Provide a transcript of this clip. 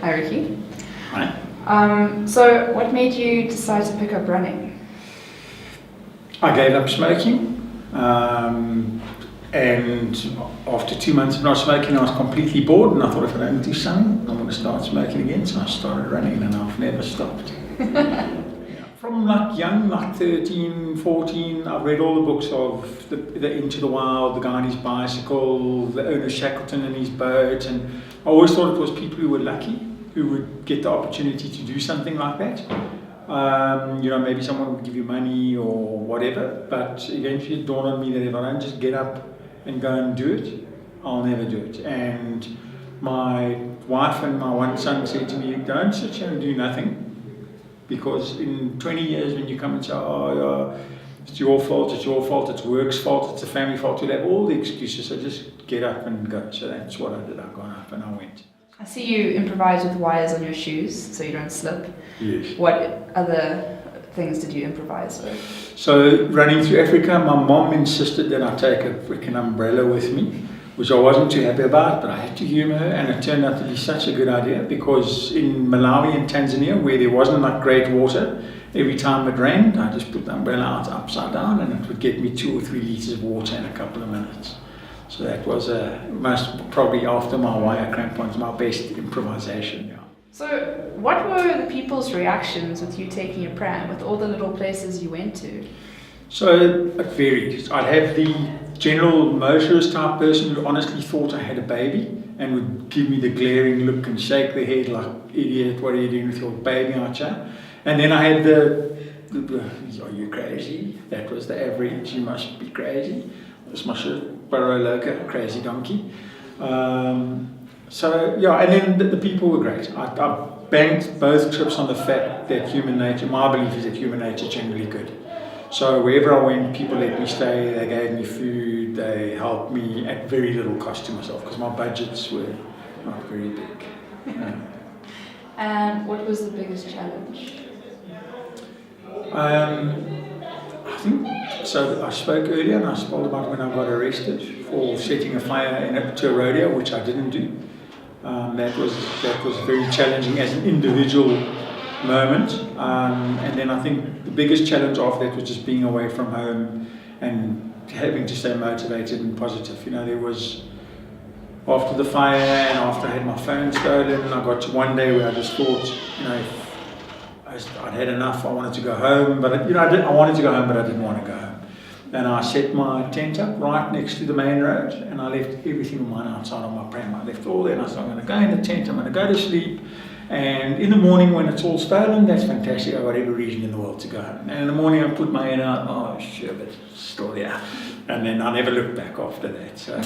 Hi, Ricky. Hi. So what made you decide to pick up running? I gave up smoking, and after 2 months of not smoking, I was completely bored, and I thought if I don't do something, I'm going to start smoking again. So I started running, and I've never stopped. From young, 13, 14, I've read all the books of the Into the Wild, the guy on his bicycle, the owner Shackleton and his boat, and I always thought it was people who were lucky who would get the opportunity to do something like that. Maybe someone would give you money or whatever, but eventually it dawned on me that if I don't just get up and go and do it, I'll never do it. And my wife and my one son said to me, don't sit here and do nothing, because in 20 years when you come and say, it's your fault, it's work's fault, it's the family fault, you'll have all the excuses, so just get up and go. So that's what I did. I got up and I went. I see you improvise with wires on your shoes so you don't slip. Yes. What other things did you improvise with? So running through Africa, my mom insisted that I take a freaking umbrella with me, which I wasn't too happy about, but I had to humour her, and it turned out to be such a good idea, because in Malawi and Tanzania, where there wasn't great water, every time it rained, I just put the umbrella out upside down and it would get me 2 or 3 litres of water in a couple of minutes. So that was most probably, after my wire crampons, my best improvisation. Yeah. So what were the people's reactions with you taking a pram, with all the little places you went to? So it varied. I'd have the general motorist type person who honestly thought I had a baby and would give me the glaring look and shake their head like, idiot, what are you doing with your baby, aren't you? And then I had are you crazy? That was the average, you must be crazy. That's my shirt, Burrow Loca, crazy donkey. And then the people were great. I banked both trips on the fact that human nature, my belief is that human nature is generally good. So wherever I went, people let me stay, they gave me food, they helped me at very little cost to myself, because my budgets were not very big. And what was the biggest challenge? I think, so I spoke earlier and I spoke about when I got arrested for setting a fire to a rodeo, which I didn't do. That was very challenging as an individual moment. And then I think the biggest challenge after that was just being away from home and having to stay motivated and positive. There was, after the fire and after I had my phone stolen, I got to one day where I just thought, I'd had enough, I wanted to go home, but I wanted to go home, but I didn't want to go home. And I set my tent up right next to the main road, and I left everything of mine outside on my pram. I left all there, and I said, I'm going to go in the tent, I'm going to go to sleep, and in the morning when it's all stolen, that's fantastic, I've got every reason in the world to go home. And in the morning I put my head out, oh sure, but it's still there. And then I never looked back after that. So.